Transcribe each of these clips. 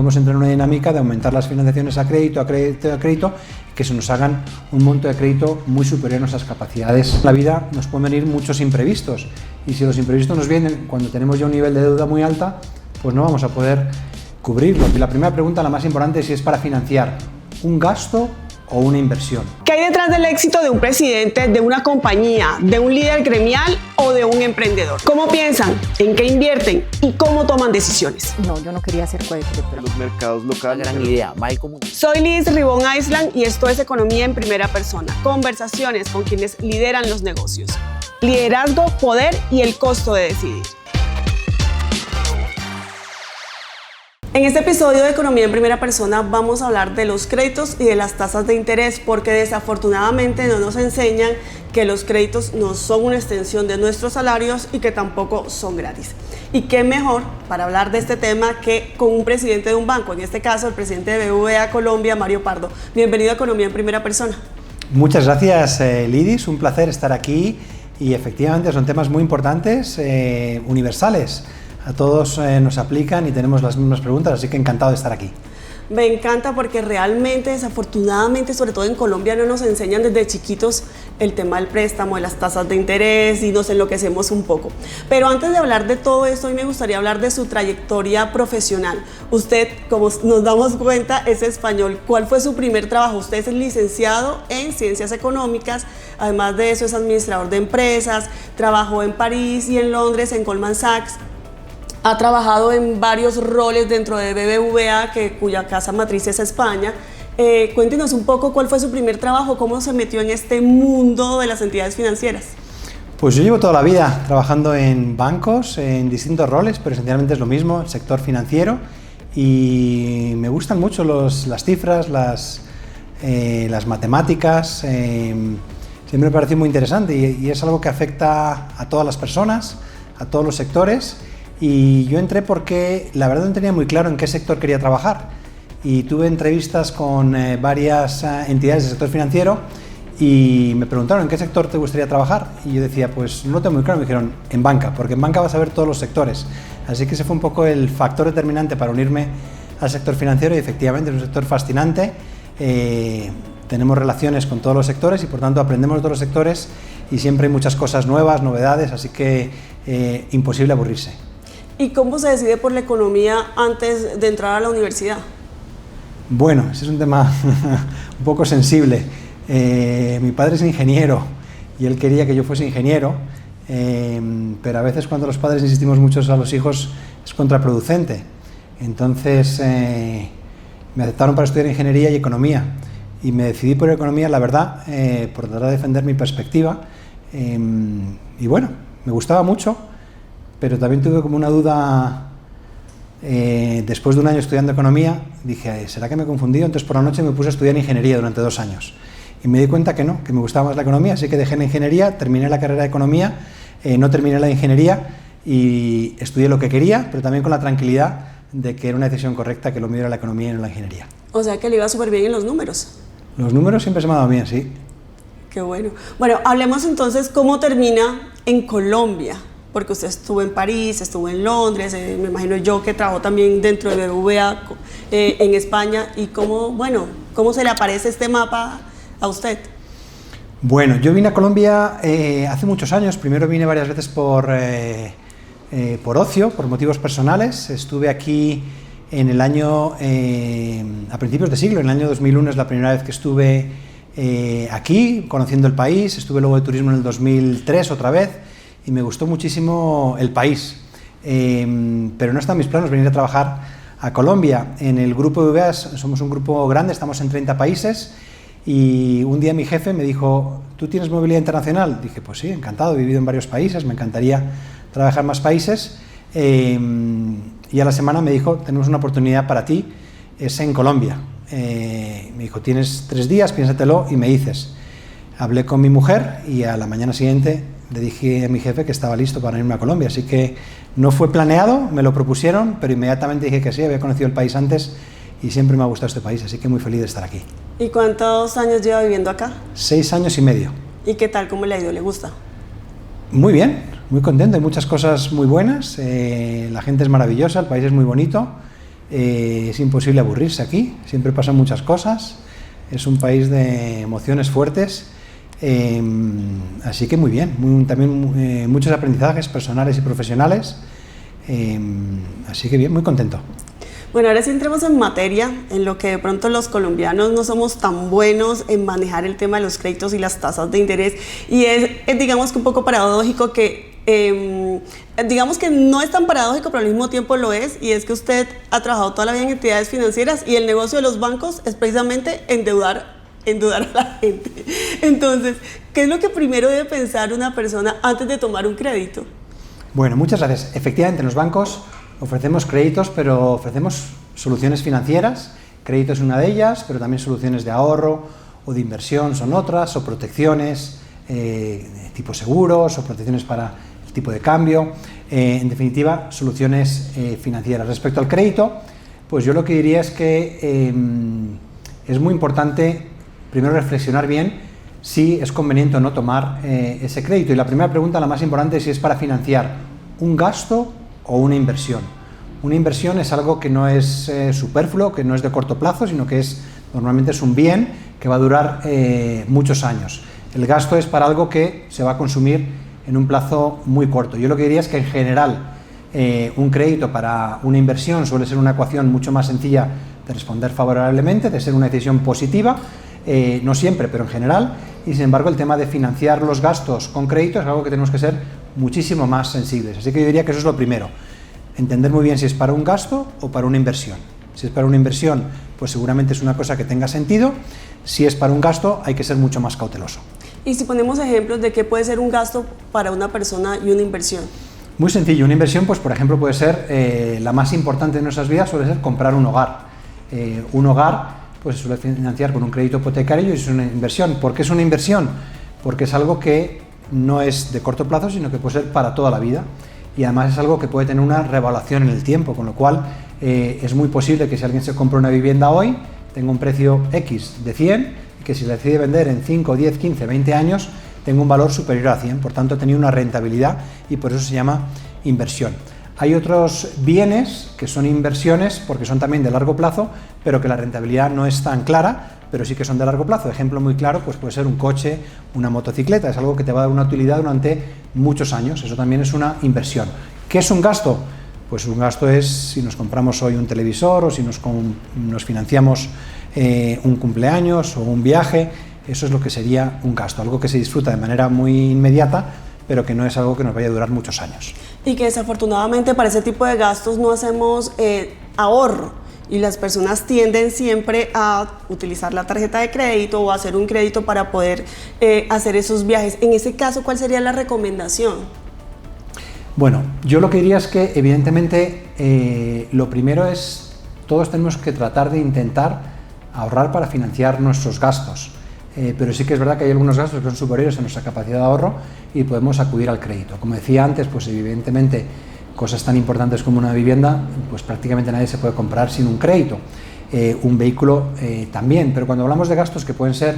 podemos entrar en una dinámica de aumentar las financiaciones a crédito, que se nos hagan un monto de crédito muy superior a nuestras capacidades. En la vida nos pueden venir muchos imprevistos, y si los imprevistos nos vienen cuando tenemos ya un nivel de deuda muy alta, pues no vamos a poder cubrirlo. Y la primera pregunta, la más importante, es si es para financiar un gasto o una inversión. ¿Qué hay detrás del éxito de un presidente, de una compañía, de un líder gremial o de un emprendedor? ¿Cómo piensan? ¿En qué invierten? ¿Y cómo toman decisiones? No, yo no quería ser cohete, pero los mercados locales. Gran idea. Soy Liz Ribón Island y esto es Economía en Primera Persona. Conversaciones con quienes lideran los negocios. Liderazgo, poder y el costo de decidir. En este episodio de Economía en Primera Persona vamos a hablar de los créditos y de las tasas de interés, porque desafortunadamente no nos enseñan que los créditos no son una extensión de nuestros salarios y que tampoco son gratis. Y qué mejor para hablar de este tema que con un presidente de un banco, en este caso el presidente de BBVA Colombia, Mario Pardo. Bienvenido a Economía en Primera Persona. Muchas gracias, Lidis, un placer estar aquí, y efectivamente son temas muy importantes, universales. A todos nos aplican y tenemos las mismas preguntas, así que encantado de estar aquí. Me encanta porque realmente, desafortunadamente, sobre todo en Colombia, no nos enseñan desde chiquitos el tema del préstamo, de las tasas de interés, y nos enloquecemos un poco. Pero antes de hablar de todo esto, hoy me gustaría hablar de su trayectoria profesional. Usted, como nos damos cuenta, es español. ¿Cuál fue su primer trabajo? Usted es licenciado en Ciencias Económicas, además de eso es administrador de empresas, trabajó en París y en Londres en Goldman Sachs. Ha trabajado en varios roles dentro de BBVA, cuya casa matriz es España. Cuéntenos un poco cuál fue su primer trabajo, cómo se metió en este mundo de las entidades financieras. Pues yo llevo toda la vida trabajando en bancos, en distintos roles, pero esencialmente es lo mismo, el sector financiero, y me gustan mucho las cifras, las matemáticas, siempre me pareció muy interesante, y es algo que afecta a todas las personas, a todos los sectores. Y yo entré porque la verdad no tenía muy claro en qué sector quería trabajar, y tuve entrevistas con varias entidades del sector financiero y me preguntaron ¿en qué sector te gustaría trabajar? Y yo decía, pues no lo tengo muy claro. Me dijeron, en banca, porque en banca vas a ver todos los sectores. Así que ese fue un poco el factor determinante para unirme al sector financiero, y efectivamente es un sector fascinante. Tenemos relaciones con todos los sectores y por tanto aprendemos de todos los sectores, y siempre hay muchas cosas nuevas, novedades, así que imposible aburrirse. ¿Y cómo se decide por la economía antes de entrar a la universidad? Bueno, ese es un tema un poco sensible. Mi padre es ingeniero y él quería que yo fuese ingeniero, pero a veces cuando los padres insistimos mucho a los hijos es contraproducente. Entonces me aceptaron para estudiar ingeniería y economía, y me decidí por economía, la verdad, por tratar de defender mi perspectiva, y bueno, me gustaba mucho. Pero también tuve como una duda, después de un año estudiando economía, dije, ¿será que me he confundido? Entonces por la noche me puse a estudiar ingeniería durante 2 años. Y me di cuenta que no, que me gustaba más la economía, así que dejé la ingeniería, terminé la carrera de economía, no terminé la de ingeniería, y estudié lo que quería, pero también con la tranquilidad de que era una decisión correcta, que lo mío era la economía y no la ingeniería. O sea que le iba súper bien en los números. Los números siempre se me han dado bien, sí. Qué bueno. Bueno, hablemos entonces cómo termina en Colombia. Porque usted estuvo en París, estuvo en Londres, me imagino yo que trabajó también dentro de BBVA en España, y cómo se le aparece este mapa a usted. Bueno, yo vine a Colombia hace muchos años. Primero vine varias veces por ocio, por motivos personales. Estuve aquí en el año, a principios de siglo, en el año 2001 es la primera vez que estuve aquí, conociendo el país. Estuve luego de turismo en el 2003 otra vez, y me gustó muchísimo el país, pero no está en mis planos venir a trabajar a Colombia. En el grupo BBVA somos un grupo grande, estamos en 30 países, y un día mi jefe me dijo, ¿tú tienes movilidad internacional? Dije, pues sí, encantado, he vivido en varios países, me encantaría trabajar en más países, y a la semana me dijo, tenemos una oportunidad para ti, es en Colombia. Me dijo, tienes 3 días, piénsatelo y me dices. Hablé con mi mujer y a la mañana siguiente le dije a mi jefe que estaba listo para irme a Colombia, así que no fue planeado, me lo propusieron, pero inmediatamente dije que sí, había conocido el país antes y siempre me ha gustado este país, así que muy feliz de estar aquí. ¿Y cuántos años lleva viviendo acá? 6 años y medio. ¿Y qué tal? ¿Cómo le ha ido? ¿Le gusta? Muy bien, muy contento, hay muchas cosas muy buenas, la gente es maravillosa, el país es muy bonito, Es imposible aburrirse aquí, siempre pasan muchas cosas, es un país de emociones fuertes, así que muy bien, también muchos aprendizajes personales y profesionales, así que bien, muy contento. Bueno, ahora sí entremos en materia, en lo que de pronto los colombianos no somos tan buenos en manejar el tema de los créditos y las tasas de interés, y es digamos que un poco paradójico que, digamos que no es tan paradójico, pero al mismo tiempo lo es, y es que usted ha trabajado toda la vida en entidades financieras y el negocio de los bancos es precisamente endeudar a la gente. Entonces, ¿qué es lo que primero debe pensar una persona antes de tomar un crédito? Bueno, muchas gracias. Efectivamente, en los bancos ofrecemos créditos, pero ofrecemos soluciones financieras. Crédito es una de ellas, pero también soluciones de ahorro o de inversión son otras, o protecciones tipo seguros, o protecciones para el tipo de cambio. En definitiva, soluciones financieras. Respecto al crédito, pues yo lo que diría es que es muy importante primero reflexionar bien si es conveniente o no tomar ese crédito. Y la primera pregunta, la más importante, es si es para financiar un gasto o una inversión. Una inversión es algo que no es superfluo, que no es de corto plazo, sino que normalmente es un bien que va a durar muchos años. El gasto es para algo que se va a consumir en un plazo muy corto. Yo lo que diría es que en general un crédito para una inversión suele ser una ecuación mucho más sencilla de responder favorablemente, de ser una decisión positiva, no siempre, pero en general, y sin embargo el tema de financiar los gastos con crédito es algo que tenemos que ser muchísimo más sensibles. Así que yo diría que eso es lo primero, entender muy bien si es para un gasto o para una inversión. Si es para una inversión, pues seguramente es una cosa que tenga sentido. Si es para un gasto, hay que ser mucho más cauteloso. Y si ponemos ejemplos de qué puede ser un gasto para una persona y una inversión. Muy sencillo, una inversión, pues por ejemplo puede ser la más importante de nuestras vidas, suele ser comprar un hogar. Un hogar pues se suele financiar con un crédito hipotecario y es una inversión. ¿Por qué es una inversión? Porque es algo que no es de corto plazo, sino que puede ser para toda la vida. Y además es algo que puede tener una revaluación en el tiempo, con lo cual es muy posible que si alguien se compra una vivienda hoy, tenga un precio X de 100, y que si la decide vender en 5, 10, 15, 20 años, tenga un valor superior a 100, por tanto ha tenido una rentabilidad y por eso se llama inversión. Hay otros bienes que son inversiones porque son también de largo plazo, pero que la rentabilidad no es tan clara, pero sí que son de largo plazo. Ejemplo muy claro, pues puede ser un coche, una motocicleta, es algo que te va a dar una utilidad durante muchos años, eso también es una inversión. ¿Qué es un gasto? Pues un gasto es si nos compramos hoy un televisor o si nos financiamos un cumpleaños o un viaje, eso es lo que sería un gasto, algo que se disfruta de manera muy inmediata, pero que no es algo que nos vaya a durar muchos años. Y que desafortunadamente para ese tipo de gastos no hacemos ahorro, y las personas tienden siempre a utilizar la tarjeta de crédito o hacer un crédito para poder hacer esos viajes. En ese caso, ¿cuál sería la recomendación? Bueno, yo lo que diría es que evidentemente lo primero es, todos tenemos que tratar de intentar ahorrar para financiar nuestros gastos. Pero sí que es verdad que hay algunos gastos que son superiores a nuestra capacidad de ahorro y podemos acudir al crédito. Como decía antes, pues evidentemente cosas tan importantes como una vivienda, pues prácticamente nadie se puede comprar sin un crédito. Un vehículo también, pero cuando hablamos de gastos que pueden ser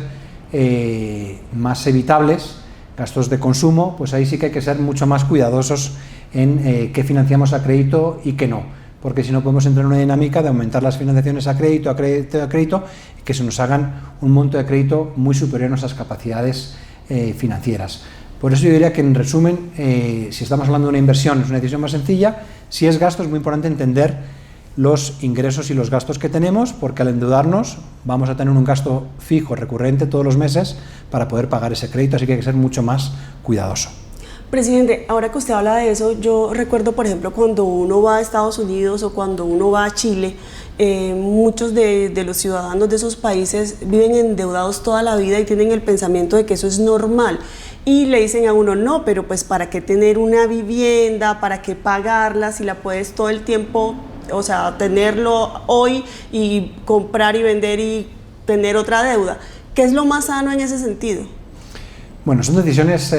más evitables, gastos de consumo, pues ahí sí que hay que ser mucho más cuidadosos en qué financiamos a crédito y qué no. Porque si no podemos entrar en una dinámica de aumentar las financiaciones a crédito, y que se nos hagan un monto de crédito muy superior a nuestras capacidades financieras. Por eso yo diría que en resumen, si estamos hablando de una inversión es una decisión más sencilla, si es gasto es muy importante entender los ingresos y los gastos que tenemos, porque al endeudarnos vamos a tener un gasto fijo, recurrente todos los meses para poder pagar ese crédito, así que hay que ser mucho más cuidadoso. Presidente, ahora que usted habla de eso, yo recuerdo, por ejemplo, cuando uno va a Estados Unidos o cuando uno va a Chile, muchos de los ciudadanos de esos países viven endeudados toda la vida y tienen el pensamiento de que eso es normal. Y le dicen a uno, no, pero pues ¿para qué tener una vivienda? ¿Para qué pagarla si la puedes todo el tiempo, o sea, tenerlo hoy y comprar y vender y tener otra deuda? ¿Qué es lo más sano en ese sentido? Bueno, son decisiones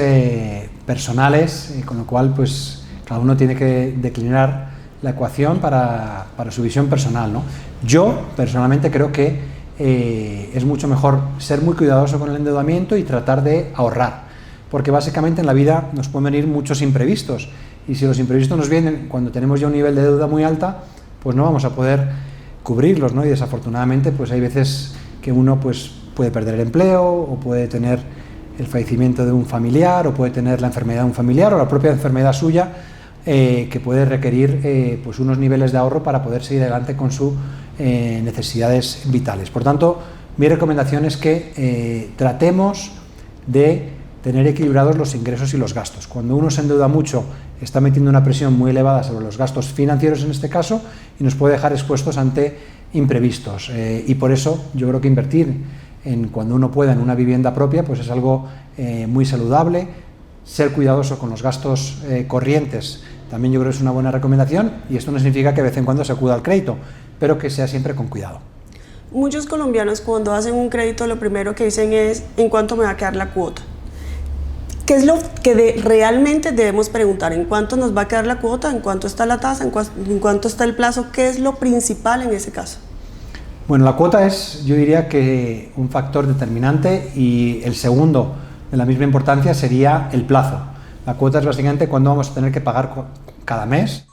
personales, con lo cual pues cada uno tiene que declinar la ecuación para su visión personal, ¿no? Yo personalmente creo que es mucho mejor ser muy cuidadoso con el endeudamiento y tratar de ahorrar, porque básicamente en la vida nos pueden venir muchos imprevistos, y si los imprevistos nos vienen cuando tenemos ya un nivel de deuda muy alta, pues no vamos a poder cubrirlos, ¿no? Y desafortunadamente pues hay veces que uno pues puede perder el empleo, o puede tener el fallecimiento de un familiar, o puede tener la enfermedad de un familiar, o la propia enfermedad suya, que puede requerir pues unos niveles de ahorro para poder seguir adelante con sus necesidades vitales. Por tanto, mi recomendación es que tratemos de tener equilibrados los ingresos y los gastos. Cuando uno se endeuda mucho, está metiendo una presión muy elevada sobre los gastos financieros en este caso, y nos puede dejar expuestos ante imprevistos. Y por eso yo creo que invertir cuando uno pueda en una vivienda propia pues es algo muy saludable. Ser cuidadoso con los gastos corrientes también yo creo que es una buena recomendación, y esto no significa que de vez en cuando se acuda al crédito, pero que sea siempre con cuidado. Muchos colombianos cuando hacen un crédito lo primero que dicen es ¿en cuánto me va a quedar la cuota? ¿Qué es lo que realmente debemos preguntar? ¿En cuánto nos va a quedar la cuota? ¿En cuánto está la tasa? ¿En cuánto está el plazo? ¿Qué es lo principal en ese caso? Bueno, la cuota es, yo diría que un factor determinante, y el segundo de la misma importancia sería el plazo. La cuota es básicamente cuándo vamos a tener que pagar cada mes.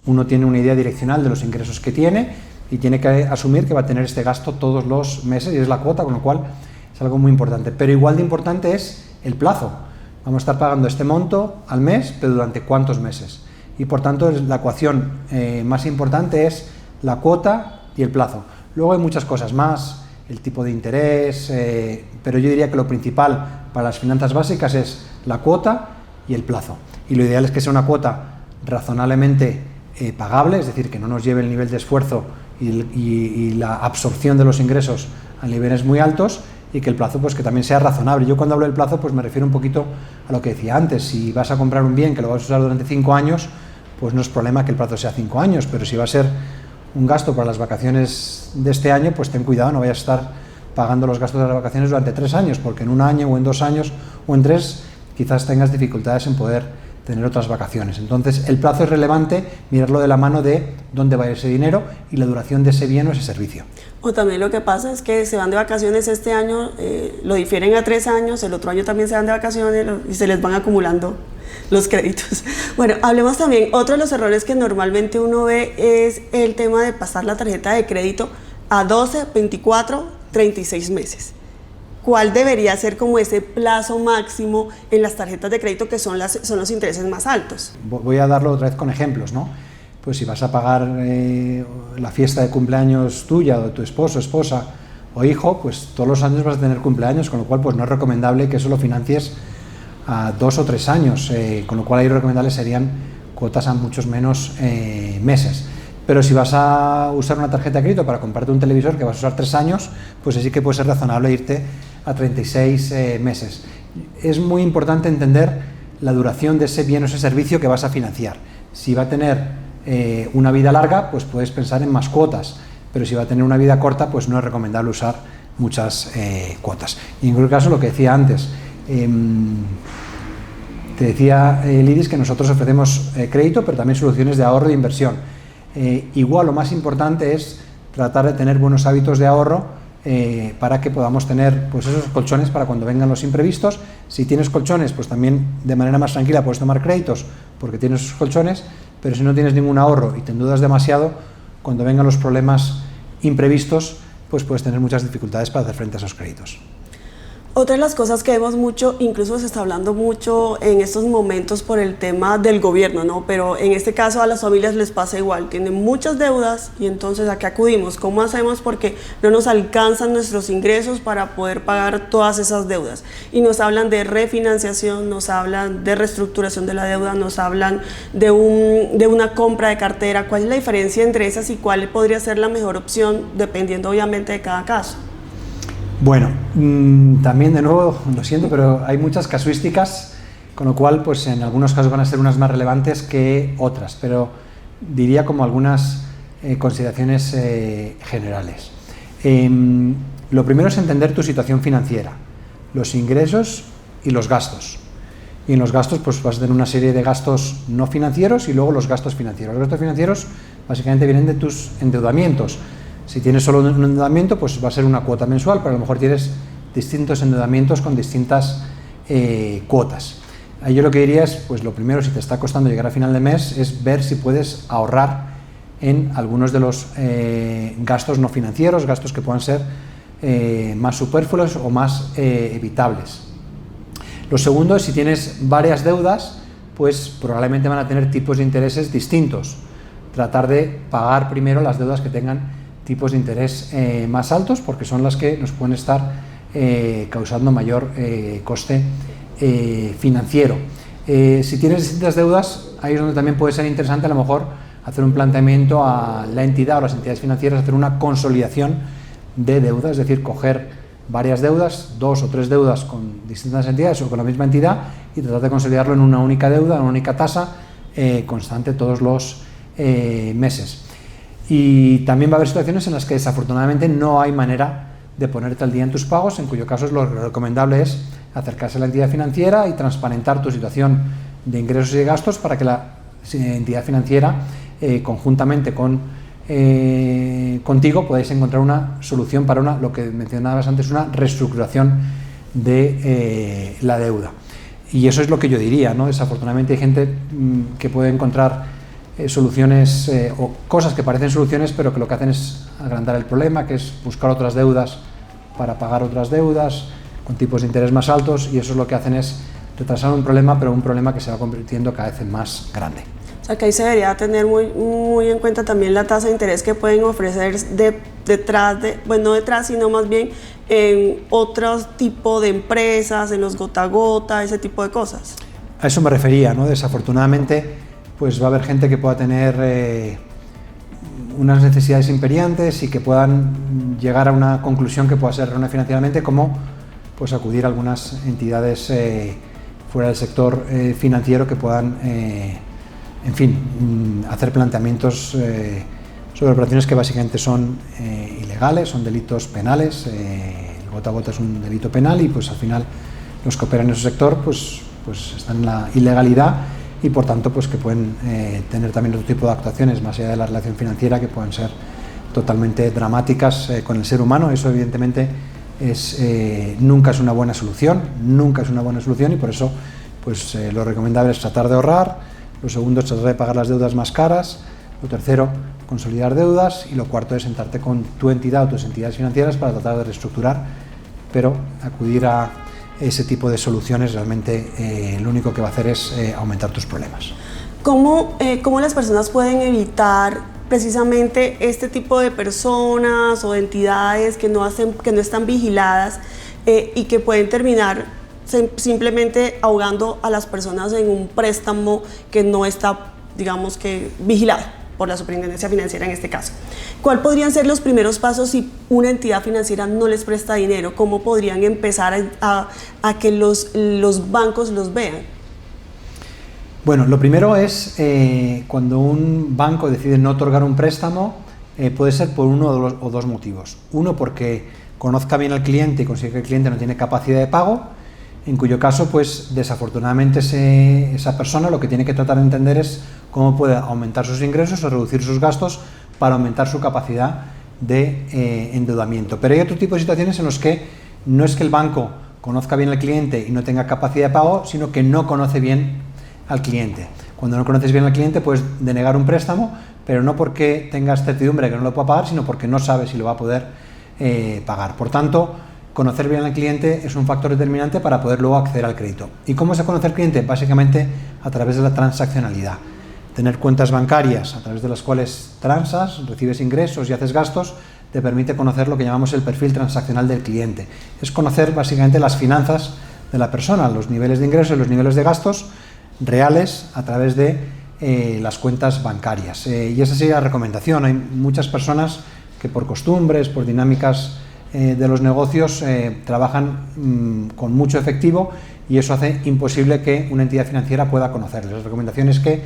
Uno tiene una idea direccional de los ingresos que tiene y tiene que asumir que va a tener este gasto todos los meses, y es la cuota, con lo cual es algo muy importante. Pero igual de importante es el plazo. Vamos a estar pagando este monto al mes, pero ¿durante cuántos meses? Y por tanto la ecuación más importante es la cuota y el plazo. Luego hay muchas cosas más, el tipo de interés, pero yo diría que lo principal para las finanzas básicas es la cuota y el plazo. Y lo ideal es que sea una cuota razonablemente pagable, es decir, que no nos lleve el nivel de esfuerzo y la absorción de los ingresos a niveles muy altos, y que el plazo pues que también sea razonable. Yo cuando hablo del plazo pues me refiero un poquito a lo que decía antes. Si vas a comprar un bien que lo vas a usar durante 5 años, pues no es problema que el plazo sea 5 años, pero si va a ser un gasto para las vacaciones de este año, pues ten cuidado, no vayas a estar pagando los gastos de las vacaciones durante 3 años, porque en 1 año o en 2 años o en 3 quizás tengas dificultades en poder tener otras vacaciones. Entonces el plazo es relevante, mirarlo de la mano de dónde va ese dinero y la duración de ese bien o ese servicio. O también lo que pasa es que se van de vacaciones este año, lo difieren a 3 años, el otro año también se van de vacaciones y se les van acumulando los créditos. Bueno, hablemos también, otro de los errores que normalmente uno ve es el tema de pasar la tarjeta de crédito a 12, 24, 36 meses. ¿Cuál debería ser como ese plazo máximo en las tarjetas de crédito que son los intereses más altos? Voy a darlo otra vez con ejemplos, ¿no? Pues si vas a pagar la fiesta de cumpleaños tuya o de tu esposo, esposa o hijo, pues todos los años vas a tener cumpleaños, con lo cual pues no es recomendable que eso lo financies a 2 o 3 años, con lo cual ahí lo recomendable serían cuotas a muchos menos meses. Pero si vas a usar una tarjeta de crédito para comprarte un televisor que vas a usar 3 años, pues sí que puede ser razonable irte a 36 meses. Es muy importante entender la duración de ese bien o ese servicio que vas a financiar. Si va a tener una vida larga, pues puedes pensar en más cuotas, pero si va a tener una vida corta, pues no es recomendable usar muchas cuotas. Y en cualquier caso, lo que decía antes, te decía Lidis que nosotros ofrecemos crédito, pero también soluciones de ahorro e de inversión. Igual lo más importante es tratar de tener buenos hábitos de ahorro para que podamos tener pues esos colchones para cuando vengan los imprevistos. Si tienes colchones, pues también de manera más tranquila puedes tomar créditos porque tienes esos colchones, pero si no tienes ningún ahorro y te endeudas demasiado, cuando vengan los problemas imprevistos, pues puedes tener muchas dificultades para hacer frente a esos créditos. Otra de las cosas que vemos mucho, incluso se está hablando mucho en estos momentos por el tema del gobierno, ¿no? Pero en este caso a las familias les pasa igual, tienen muchas deudas y entonces ¿a qué acudimos? ¿Cómo hacemos? Porque no nos alcanzan nuestros ingresos para poder pagar todas esas deudas. Y nos hablan de refinanciación, nos hablan de reestructuración de la deuda, nos hablan de una compra de cartera. ¿Cuál es la diferencia entre esas y cuál podría ser la mejor opción dependiendo obviamente de cada caso? Bueno, también de nuevo, lo siento, pero hay muchas casuísticas, con lo cual pues en algunos casos van a ser unas más relevantes que otras, pero diría como algunas consideraciones generales. Lo primero es entender tu situación financiera, los ingresos y los gastos. Y en los gastos pues vas a tener una serie de gastos no financieros y luego los gastos financieros. Los gastos financieros básicamente vienen de tus endeudamientos. Si tienes solo un endeudamiento, pues va a ser una cuota mensual, pero a lo mejor tienes distintos endeudamientos con distintas cuotas. Ahí yo lo que diría es, pues lo primero, si te está costando llegar a final de mes, es ver si puedes ahorrar en algunos de los gastos no financieros, gastos que puedan ser más superfluos o más evitables. Lo segundo es si tienes varias deudas, pues probablemente van a tener tipos de intereses distintos. Tratar de pagar primero las deudas que tengan tipos de interés más altos, porque son las que nos pueden estar causando mayor coste financiero. Si tienes distintas deudas, ahí es donde también puede ser interesante a lo mejor hacer un planteamiento a la entidad o las entidades financieras, hacer una consolidación de deudas, es decir, coger varias deudas, 2 o 3 deudas con distintas entidades o con la misma entidad y tratar de consolidarlo en una única deuda, en una única tasa constante todos los meses. Y también va a haber situaciones en las que desafortunadamente no hay manera de ponerte al día en tus pagos, en cuyo caso lo recomendable es acercarse a la entidad financiera y transparentar tu situación de ingresos y de gastos para que la entidad financiera conjuntamente contigo podáis encontrar una solución para lo que mencionabas antes, una reestructuración de la deuda. Y eso es lo que yo diría, ¿no? Desafortunadamente hay gente que puede encontrar soluciones o cosas que parecen soluciones, pero que lo que hacen es agrandar el problema, que es buscar otras deudas para pagar otras deudas con tipos de interés más altos, y eso es lo que hacen es retrasar un problema, pero un problema que se va convirtiendo cada vez en más grande. O sea, que ahí se debería tener muy en cuenta también la tasa de interés que pueden ofrecer no detrás, sino más bien en otro tipo de empresas, en los gota a gota, ese tipo de cosas. A eso me refería, ¿no? Desafortunadamente, pues va a haber gente que pueda tener unas necesidades imperiantes y que puedan llegar a una conclusión que pueda ser errónea financieramente, como pues acudir a algunas entidades fuera del sector financiero que puedan en fin, hacer planteamientos sobre operaciones que básicamente son ilegales, son delitos penales. El gota a gota es un delito penal y pues al final los que operan en ese sector pues están en la ilegalidad y por tanto pues que pueden tener también otro tipo de actuaciones más allá de la relación financiera que pueden ser totalmente dramáticas con el ser humano. Eso evidentemente nunca es una buena solución, y por eso pues lo recomendable es tratar de ahorrar. Lo segundo es tratar de pagar las deudas más caras. Lo tercero, consolidar deudas. Y lo cuarto es sentarte con tu entidad o tus entidades financieras para tratar de reestructurar, pero acudir a ese tipo de soluciones realmente lo único que va a hacer es aumentar tus problemas. ¿Cómo las personas pueden evitar precisamente este tipo de personas o de entidades que no están vigiladas y que pueden terminar simplemente ahogando a las personas en un préstamo que no está, digamos que, vigilado por la Superintendencia Financiera en este caso? ¿Cuáles podrían ser los primeros pasos si una entidad financiera no les presta dinero? ¿Cómo podrían empezar a que los bancos los vean? Bueno, lo primero es cuando un banco decide no otorgar un préstamo, puede ser por uno o dos motivos. Uno, porque conozca bien al cliente y consigue que el cliente no tiene capacidad de pago, en cuyo caso, pues desafortunadamente esa persona lo que tiene que tratar de entender es cómo puede aumentar sus ingresos o reducir sus gastos para aumentar su capacidad de endeudamiento. Pero hay otro tipo de situaciones en los que no es que el banco conozca bien al cliente y no tenga capacidad de pago, sino que no conoce bien al cliente. Cuando no conoces bien al cliente puedes denegar un préstamo, pero no porque tengas certidumbre de que no lo pueda pagar, sino porque no sabes si lo va a poder pagar. Por tanto, conocer bien al cliente es un factor determinante para poder luego acceder al crédito. ¿Y cómo se conoce al cliente? Básicamente a través de la transaccionalidad. Tener cuentas bancarias a través de las cuales transas, recibes ingresos y haces gastos, te permite conocer lo que llamamos el perfil transaccional del cliente. Es conocer básicamente las finanzas de la persona, los niveles de ingresos y los niveles de gastos reales a través de las cuentas bancarias. Y esa sería la recomendación. Hay muchas personas que por costumbres, por dinámicas de los negocios trabajan con mucho efectivo y eso hace imposible que una entidad financiera pueda conocerles. La recomendación es que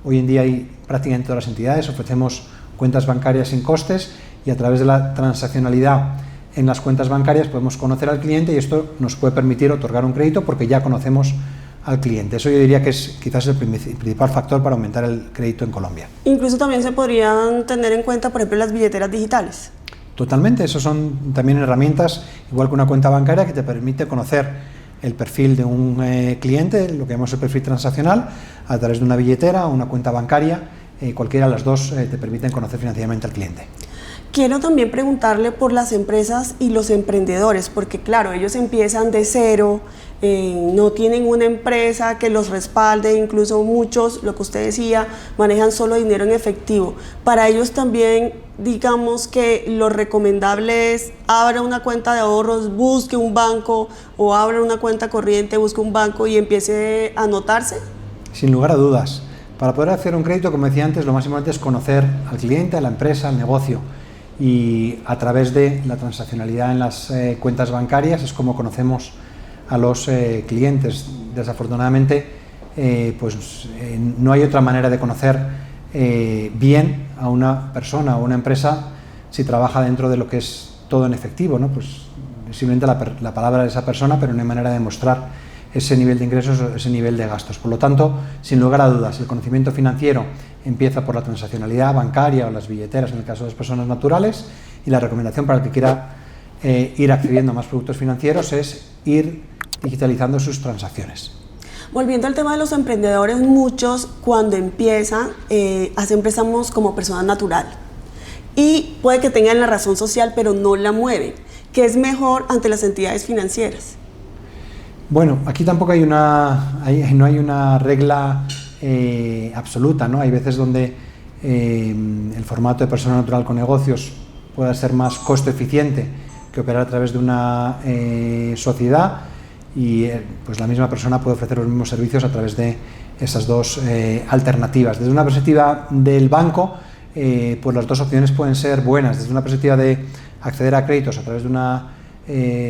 hoy en día hay prácticamente todas las entidades, ofrecemos cuentas bancarias sin costes y a través de la transaccionalidad en las cuentas bancarias podemos conocer al cliente y esto nos puede permitir otorgar un crédito porque ya conocemos al cliente. Eso yo diría que es quizás el principal factor para aumentar el crédito en Colombia. Incluso también se podrían tener en cuenta, por ejemplo, las billeteras digitales. Totalmente, eso son también herramientas, igual que una cuenta bancaria, que te permite conocer el perfil de un cliente, lo que llamamos el perfil transaccional, a través de una billetera o una cuenta bancaria, cualquiera de las dos te permiten conocer financieramente al cliente. Quiero también preguntarle por las empresas y los emprendedores, porque claro, ellos empiezan de cero, no tienen una empresa que los respalde, incluso muchos, lo que usted decía, manejan solo dinero en efectivo. Para ellos también, digamos que lo recomendable es abra una cuenta de ahorros, busque un banco, o abra una cuenta corriente, busque un banco y empiece a anotarse. Sin lugar a dudas. Para poder hacer un crédito, como decía antes, lo más importante es conocer al cliente, a la empresa, al negocio. Y a través de la transaccionalidad en las cuentas bancarias es como conocemos a los clientes. Desafortunadamente, no hay otra manera de conocer bien a una persona o una empresa si trabaja dentro de lo que es todo en efectivo, ¿no? Pues simplemente la palabra de esa persona, pero no hay manera de mostrar ese nivel de ingresos o ese nivel de gastos. Por lo tanto, sin lugar a dudas, el conocimiento financiero empieza por la transaccionalidad bancaria o las billeteras en el caso de las personas naturales, y la recomendación para el que quiera ir accediendo a más productos financieros es ir digitalizando sus transacciones. Volviendo al tema de los emprendedores, muchos cuando empiezan hacen préstamos como persona natural y puede que tengan la razón social pero no la mueven. ¿Qué es mejor ante las entidades financieras? Bueno, aquí tampoco no hay una regla absoluta, ¿no? Hay veces donde el formato de persona natural con negocios pueda ser más costo eficiente que operar a través de una sociedad, y pues la misma persona puede ofrecer los mismos servicios a través de esas dos alternativas. Desde una perspectiva del banco, pues las dos opciones pueden ser buenas. Desde una perspectiva de acceder a créditos a través de una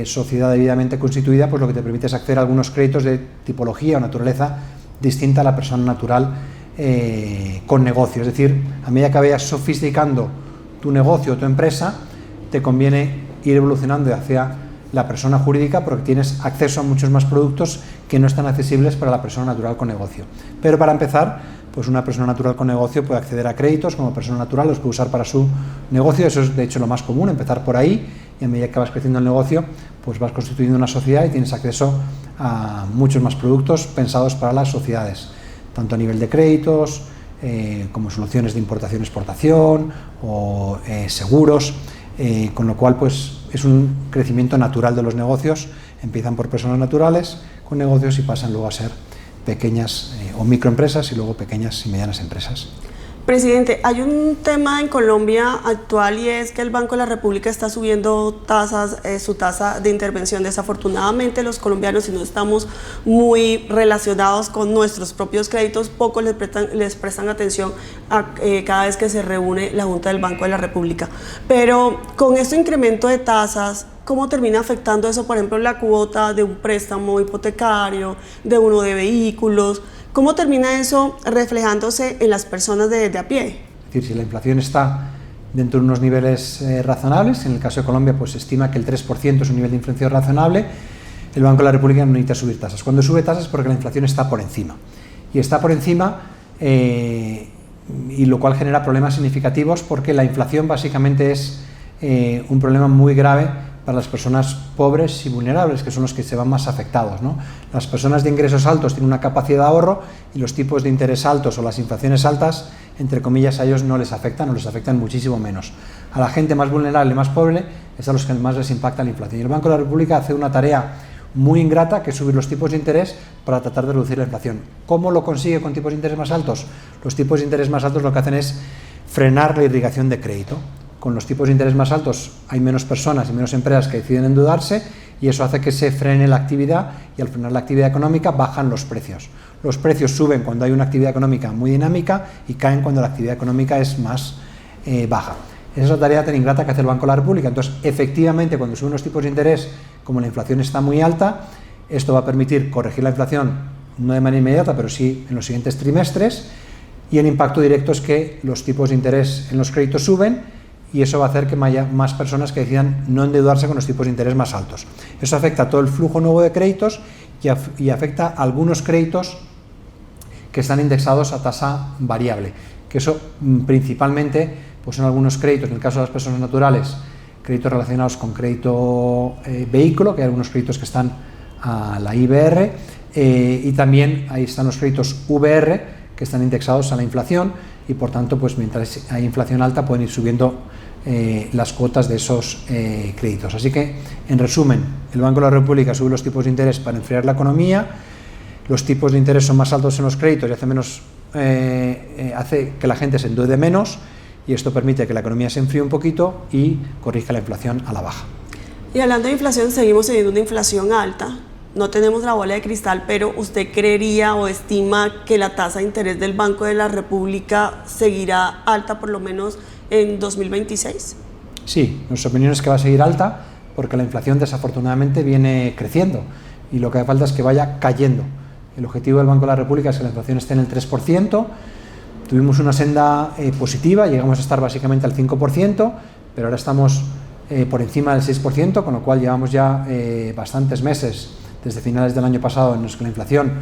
sociedad debidamente constituida, pues lo que te permite es acceder a algunos créditos de tipología o naturaleza distinta a la persona natural con negocio. Es decir, a medida que vayas sofisticando tu negocio o tu empresa, te conviene ir evolucionando hacia la persona jurídica, porque tienes acceso a muchos más productos que no están accesibles para la persona natural con negocio. Pero para empezar, pues una persona natural con negocio puede acceder a créditos como persona natural, los puede usar para su negocio. Eso es de hecho lo más común, empezar por ahí, y a medida que vas creciendo el negocio, pues vas constituyendo una sociedad y tienes acceso a muchos más productos pensados para las sociedades, tanto a nivel de créditos, como soluciones de importación-exportación o seguros, con lo cual pues es un crecimiento natural de los negocios. Empiezan por personas naturales con negocios y pasan luego a ser pequeñas o microempresas y luego pequeñas y medianas empresas. Presidente, hay un tema en Colombia actual y es que el Banco de la República está subiendo su tasa de intervención. Desafortunadamente los colombianos, si no estamos muy relacionados con nuestros propios créditos, poco les prestan atención cada vez que se reúne la Junta del Banco de la República. Pero con este incremento de tasas, ¿cómo termina afectando eso, por ejemplo, la cuota de un préstamo hipotecario, de uno de vehículos? ¿Cómo termina eso reflejándose en las personas de a pie? Es decir, si la inflación está dentro de unos niveles razonables, en el caso de Colombia pues se estima que el 3% es un nivel de inflación razonable, el Banco de la República no necesita subir tasas. Cuando sube tasas es porque la inflación está por encima. Y está por encima, y lo cual genera problemas significativos, porque la inflación básicamente es un problema muy grave para las personas pobres y vulnerables, que son los que se van más afectados, ¿no? Las personas de ingresos altos tienen una capacidad de ahorro y los tipos de interés altos o las inflaciones altas, entre comillas, a ellos no les afectan o les afectan muchísimo menos. A la gente más vulnerable, más pobre, es a los que más les impacta la inflación. Y el Banco de la República hace una tarea muy ingrata, que es subir los tipos de interés para tratar de reducir la inflación. ¿Cómo lo consigue con tipos de interés más altos? Los tipos de interés más altos lo que hacen es frenar la irrigación de crédito. Con los tipos de interés más altos hay menos personas y menos empresas que deciden endeudarse, y eso hace que se frene la actividad, y al frenar la actividad económica bajan los precios. Los precios suben cuando hay una actividad económica muy dinámica y caen cuando la actividad económica es más baja. Esa es la tarea tan ingrata que hace el Banco de la República. Entonces, efectivamente, cuando suben los tipos de interés, como la inflación está muy alta, esto va a permitir corregir la inflación, no de manera inmediata, pero sí en los siguientes trimestres, y el impacto directo es que los tipos de interés en los créditos suben, y eso va a hacer que haya más personas que decidan no endeudarse con los tipos de interés más altos. Eso afecta a todo el flujo nuevo de créditos y afecta a algunos créditos que están indexados a tasa variable, que eso principalmente pues son algunos créditos, en el caso de las personas naturales, créditos relacionados con crédito vehículo, que hay algunos créditos que están a la IBR, y también ahí están los créditos VR, que están indexados a la inflación, y por tanto, pues mientras hay inflación alta pueden ir subiendo las cuotas de esos créditos. Así que, en resumen, el Banco de la República sube los tipos de interés para enfriar la economía, los tipos de interés son más altos en los créditos y hace que la gente se endeude menos, y esto permite que la economía se enfríe un poquito y corrija la inflación a la baja. Y hablando de inflación, seguimos teniendo una inflación alta. No tenemos la bola de cristal, pero ¿usted creería o estima que la tasa de interés del Banco de la República seguirá alta por lo menos en 2026? Sí, nuestra opinión es que va a seguir alta porque la inflación desafortunadamente viene creciendo y lo que hace falta es que vaya cayendo. El objetivo del Banco de la República es que la inflación esté en el 3%, tuvimos una senda positiva, llegamos a estar básicamente al 5%, pero ahora estamos por encima del 6%, con lo cual llevamos ya bastantes meses desde finales del año pasado en los que la inflación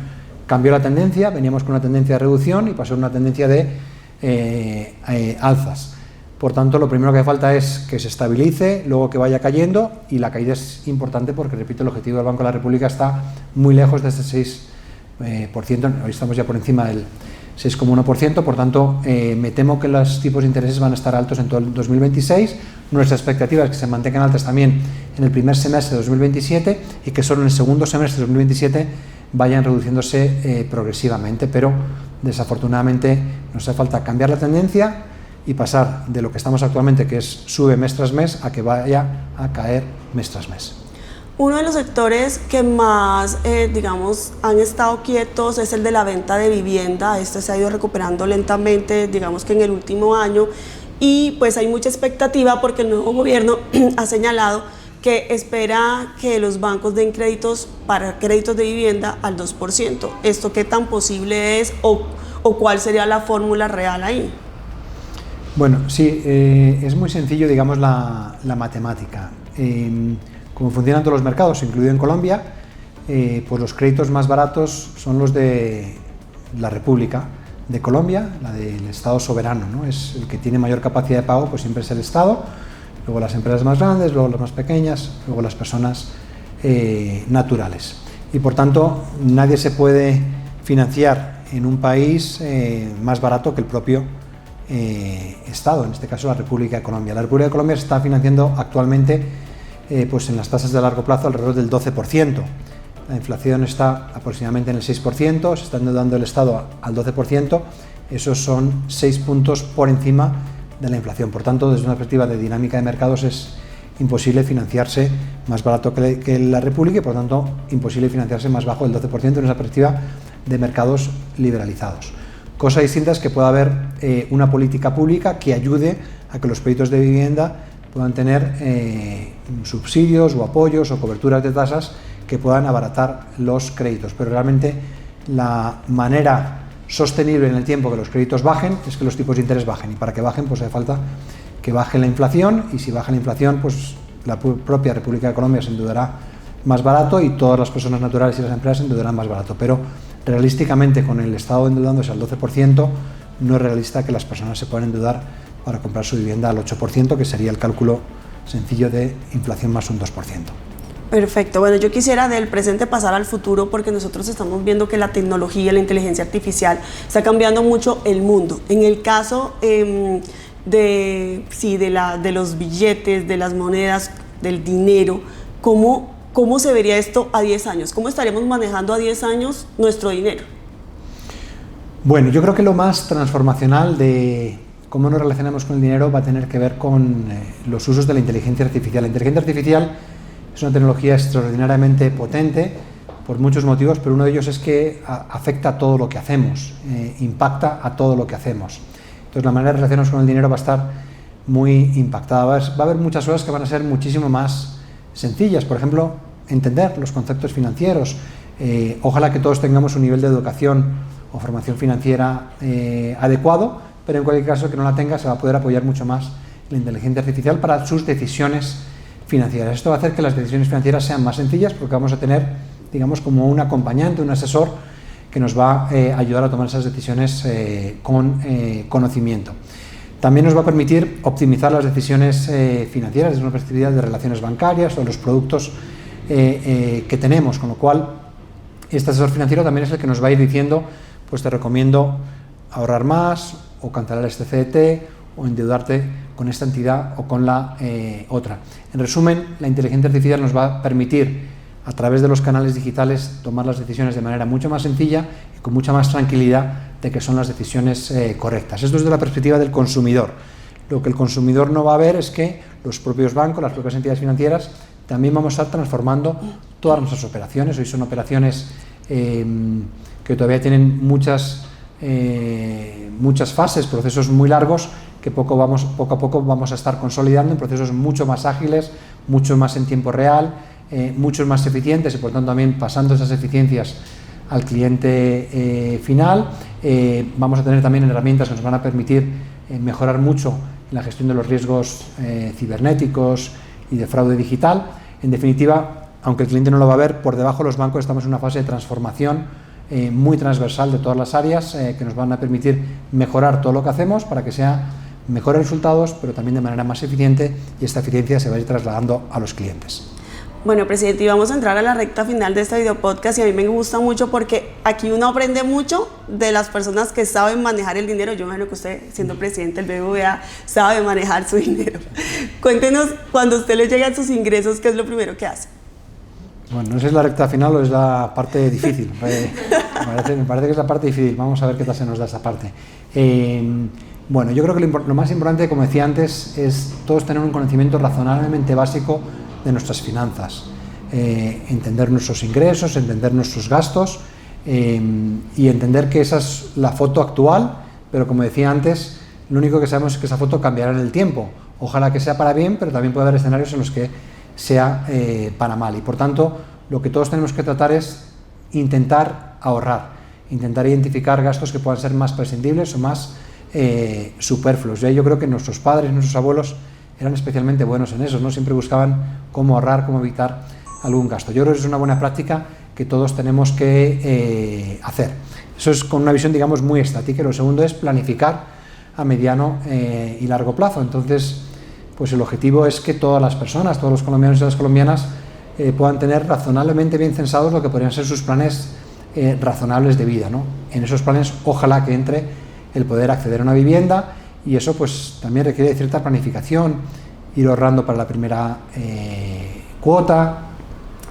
cambió la tendencia, veníamos con una tendencia de reducción y pasó a una tendencia de alzas. Por tanto, lo primero que hace falta es que se estabilice, luego que vaya cayendo, y la caída es importante porque, repito, el objetivo del Banco de la República está muy lejos de ese 6%, hoy estamos ya por encima del 6,1%, por tanto, me temo que los tipos de intereses van a estar altos en todo el 2026, nuestra expectativa es que se mantengan altas también en el primer semestre de 2027 y que solo en el segundo semestre de 2027 vayan reduciéndose progresivamente, pero desafortunadamente nos hace falta cambiar la tendencia y pasar de lo que estamos actualmente, que es sube mes tras mes, a que vaya a caer mes tras mes. Uno de los sectores que más, digamos, han estado quietos es el de la venta de vivienda. Este se ha ido recuperando lentamente, digamos que en el último año, y pues hay mucha expectativa porque el nuevo gobierno ha señalado que espera que los bancos den créditos para créditos de vivienda al 2%. ¿Esto qué tan posible es o cuál sería la fórmula real ahí? Bueno, sí, es muy sencillo, digamos, la matemática. Como funcionan todos los mercados, incluido en Colombia, pues los créditos más baratos son los de la República de Colombia, la del Estado soberano, ¿no? Es el que tiene mayor capacidad de pago, pues siempre es el Estado, luego las empresas más grandes, luego las más pequeñas, luego las personas naturales. Y por tanto, nadie se puede financiar en un país más barato que el propio Estado, en este caso la República de Colombia. La República de Colombia se está financiando actualmente pues en las tasas de largo plazo alrededor del 12%. La inflación está aproximadamente en el 6%, se está endeudando el Estado al 12%, esos son 6 puntos por encima de la inflación. Por tanto, desde una perspectiva de dinámica de mercados es imposible financiarse más barato que la República y por tanto imposible financiarse más bajo del 12% en una perspectiva de mercados liberalizados. Cosa distinta es que pueda haber una política pública que ayude a que los proyectos de vivienda puedan tener subsidios o apoyos o coberturas de tasas que puedan abaratar los créditos, pero realmente la manera sostenible en el tiempo que los créditos bajen es que los tipos de interés bajen, y para que bajen pues hace falta que baje la inflación, y si baja la inflación pues la propia República de Colombia se endeudará más barato y todas las personas naturales y las empresas se endeudarán más barato, pero realísticamente con el Estado endeudándose al 12% no es realista que las personas se puedan endeudar para comprar su vivienda al 8%, que sería el cálculo sencillo de inflación más un 2%. Perfecto. Bueno, yo quisiera del presente pasar al futuro porque nosotros estamos viendo que la tecnología, la inteligencia artificial está cambiando mucho el mundo. En el caso de los billetes, de las monedas, del dinero, ¿cómo se vería esto a 10 años? ¿Cómo estaríamos manejando a 10 años nuestro dinero? Bueno, yo creo que lo más transformacional de cómo nos relacionamos con el dinero va a tener que ver con los usos de la inteligencia artificial. La inteligencia artificial es una tecnología extraordinariamente potente por muchos motivos, pero uno de ellos es que afecta a todo lo que hacemos, impacta a todo lo que hacemos. Entonces la manera de relacionarnos con el dinero va a estar muy impactada. Va a haber muchas cosas que van a ser muchísimo más sencillas, por ejemplo, entender los conceptos financieros. Ojalá que todos tengamos un nivel de educación o formación financiera adecuado, pero en cualquier caso que no la tenga se va a poder apoyar mucho más la inteligencia artificial para sus decisiones financieras. Esto va a hacer que las decisiones financieras sean más sencillas porque vamos a tener, digamos, como un acompañante, un asesor que nos va a ayudar a tomar esas decisiones con conocimiento. También nos va a permitir optimizar las decisiones financieras desde una perspectiva de relaciones bancarias o los productos que tenemos, con lo cual este asesor financiero también es el que nos va a ir diciendo, pues te recomiendo ahorrar más o cancelar este CDT o endeudarte con esta entidad o con la otra. En resumen, la inteligencia artificial nos va a permitir, a través de los canales digitales, tomar las decisiones de manera mucho más sencilla y con mucha más tranquilidad de que son las decisiones correctas. Esto es desde la perspectiva del consumidor. Lo que el consumidor no va a ver es que los propios bancos, las propias entidades financieras, también vamos a estar transformando todas nuestras operaciones. Hoy son operaciones que todavía tienen muchas fases, procesos muy largos, que poco a poco vamos a estar consolidando en procesos mucho más ágiles, mucho más en tiempo real, muchos más eficientes y por tanto también pasando esas eficiencias al cliente final. Vamos a tener también herramientas que nos van a permitir mejorar mucho la gestión de los riesgos cibernéticos y de fraude digital. En definitiva, aunque el cliente no lo va a ver, por debajo los bancos estamos en una fase de transformación muy transversal de todas las áreas que nos van a permitir mejorar todo lo que hacemos para que sea mejores resultados, pero también de manera más eficiente, y esta eficiencia se va a ir trasladando a los clientes. Bueno, presidente, y vamos a entrar a la recta final de este video podcast, y a mí me gusta mucho porque aquí uno aprende mucho de las personas que saben manejar el dinero. Yo me imagino que usted, siendo presidente del BBVA, sabe manejar su dinero. Cuéntenos, cuando a usted le llegan sus ingresos, ¿qué es lo primero que hace? Bueno, no sé si es la recta final o es la parte difícil. Me parece que es la parte difícil. Vamos a ver qué tal se nos da esa parte. Bueno, yo creo que lo más importante, como decía antes, es todos tener un conocimiento razonablemente básico de nuestras finanzas. Entender nuestros ingresos, entender nuestros gastos y entender que esa es la foto actual, pero como decía antes, lo único que sabemos es que esa foto cambiará en el tiempo. Ojalá que sea para bien, pero también puede haber escenarios en los que sea para mal, y por tanto lo que todos tenemos que tratar es intentar ahorrar, intentar identificar gastos que puedan ser más prescindibles o más superfluos. Yo creo que nuestros padres, nuestros abuelos eran especialmente buenos en eso, ¿no? Siempre buscaban cómo ahorrar, cómo evitar algún gasto. Yo creo que es una buena práctica que todos tenemos que hacer. Eso es con una visión, digamos, muy estática. Lo segundo es planificar a mediano y largo plazo. Entonces, pues el objetivo es que todas las personas, todos los colombianos y las colombianas puedan tener razonablemente bien censados lo que podrían ser sus planes razonables de vida, ¿no? En esos planes ojalá que entre el poder acceder a una vivienda, y eso pues también requiere de cierta planificación, ir ahorrando para la primera cuota,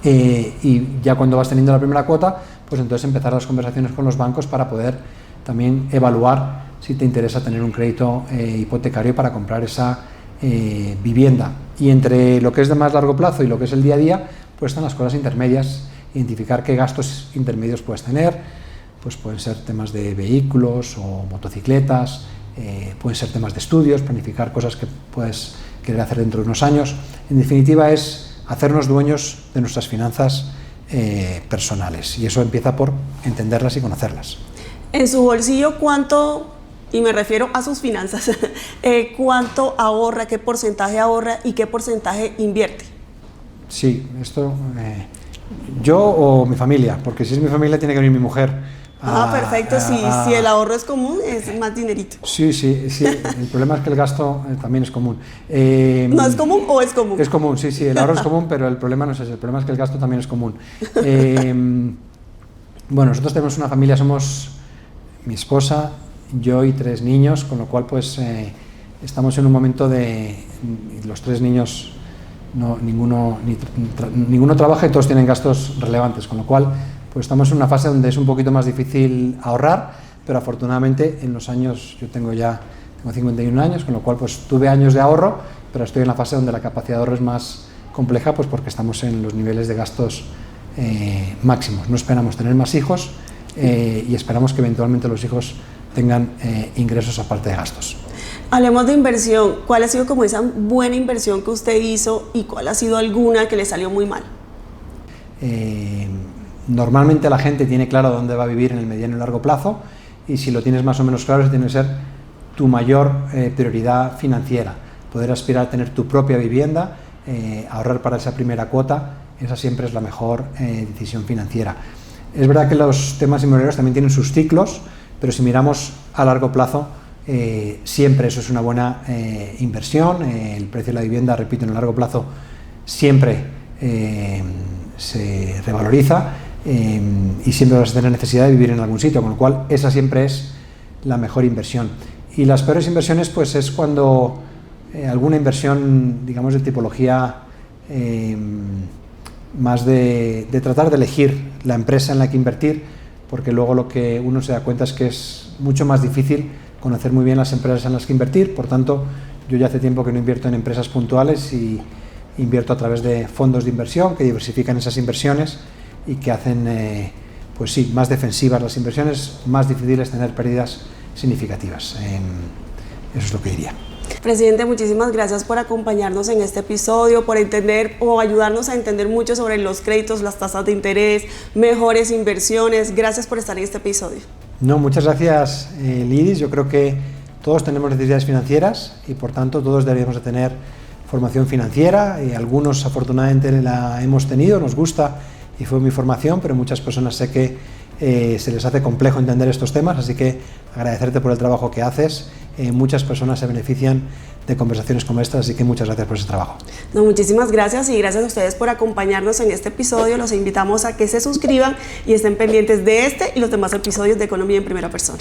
y ya cuando vas teniendo la primera cuota, pues entonces empezar las conversaciones con los bancos para poder también evaluar si te interesa tener un crédito hipotecario para comprar esa vivienda. Y entre lo que es de más largo plazo y lo que es el día a día, pues están las cosas intermedias, identificar qué gastos intermedios puedes tener, pues pueden ser temas de vehículos o motocicletas, pueden ser temas de estudios, planificar cosas que puedes querer hacer dentro de unos años. En definitiva es hacernos dueños de nuestras finanzas personales, y eso empieza por entenderlas y conocerlas. En su bolsillo, ¿cuánto, y me refiero a sus finanzas, cuánto ahorra, qué porcentaje ahorra y qué porcentaje invierte? Sí, esto yo o mi familia, porque si es mi familia tiene que venir mi mujer. Perfecto, si el ahorro es común, es más dinerito. Sí, el problema es que el gasto también es común. ¿No es común o es común? Es común, sí, el ahorro es común, pero el problema no es ese, el problema es que el gasto también es común. Bueno, nosotros tenemos una familia, somos mi esposa, yo y 3 niños, con lo cual pues estamos en un momento de los 3 niños, ninguno trabaja y todos tienen gastos relevantes, con lo cual pues estamos en una fase donde es un poquito más difícil ahorrar, pero afortunadamente en los años, yo tengo 51 años, con lo cual pues tuve años de ahorro, pero estoy en la fase donde la capacidad de ahorro es más compleja, pues porque estamos en los niveles de gastos máximos. No esperamos tener más hijos y esperamos que eventualmente los hijos tengan ingresos aparte de gastos. Hablemos de inversión. ¿Cuál ha sido como esa buena inversión que usted hizo y cuál ha sido alguna que le salió muy mal? Normalmente la gente tiene claro dónde va a vivir en el mediano y largo plazo, y si lo tienes más o menos claro, ese tiene que ser tu mayor prioridad financiera. Poder aspirar a tener tu propia vivienda, ahorrar para esa primera cuota, esa siempre es la mejor decisión financiera. Es verdad que los temas inmobiliarios también tienen sus ciclos, pero si miramos a largo plazo, siempre eso es una buena inversión. El precio de la vivienda, repito, en el largo plazo siempre se revaloriza, y siempre vas a tener necesidad de vivir en algún sitio, con lo cual esa siempre es la mejor inversión. Y las peores inversiones pues es cuando alguna inversión, digamos, de tipología más de tratar de elegir la empresa en la que invertir, porque luego lo que uno se da cuenta es que es mucho más difícil conocer muy bien las empresas en las que invertir. Por tanto, yo ya hace tiempo que no invierto en empresas puntuales y invierto a través de fondos de inversión que diversifican esas inversiones y que hacen pues sí, más defensivas las inversiones, más difíciles tener pérdidas significativas. Eso es lo que diría. Presidente, muchísimas gracias por acompañarnos en este episodio, por entender o ayudarnos a entender mucho sobre los créditos, las tasas de interés, mejores inversiones. Gracias por estar en este episodio. No, muchas gracias, Lidis. Yo creo que todos tenemos necesidades financieras y por tanto todos deberíamos de tener formación financiera. Y algunos afortunadamente la hemos tenido, nos gusta y fue mi formación, pero muchas personas sé que se les hace complejo entender estos temas, así que agradecerte por el trabajo que haces. Muchas personas se benefician de conversaciones como estas, así que muchas gracias por ese trabajo. No, muchísimas gracias y gracias a ustedes por acompañarnos en este episodio. Los invitamos a que se suscriban y estén pendientes de este y los demás episodios de Economía en Primera Persona.